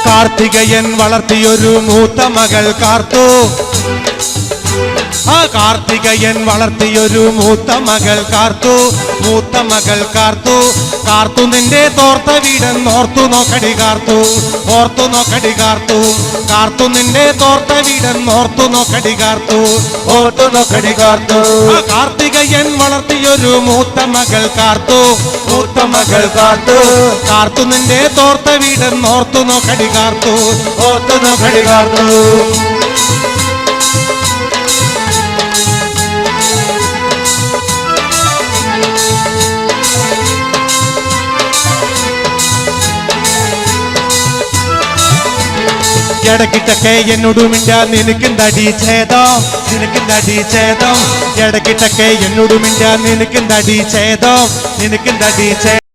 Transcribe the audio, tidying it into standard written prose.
കാർത്തികയൻ വളർത്തിയൊരു മൂത്ത മകൾ കാർത്തു കാർത്തികയൻ വളർത്തിയൊരു മൂത്ത മകൾ കാർത്തു കാർത്തു നിന്റെ തോർത്ത വീടെന്നോർത്തു നോക്കടി കാർത്തു ഓർത്തു നോക്കടി കാർത്തു കാർത്തു നിന്റെ തോർത്ത വീടെന്നോർത്തു നോക്കടി കാർത്തു ഓർത്തു നോക്കടി കാർത്തു കാർത്തികയൻ വളർത്തിയൊരു മൂത്ത മകൾ കാർത്തു കാർത്തു നിന്റെ തോർത്ത വീടെന്നോർത്തു നോക്കടി കാർത്തു ഓർത്തു നോക്കടി കാർത്തു ഇടക്കിട്ടൊക്കെ എന്നോട് മിണ്ടാ നിനക്കെന്തടി ഛേദം ഇടക്കിട്ടൊക്കെ എന്നോട് മിണ്ടാ നിനക്കെന്തടി ഛേദം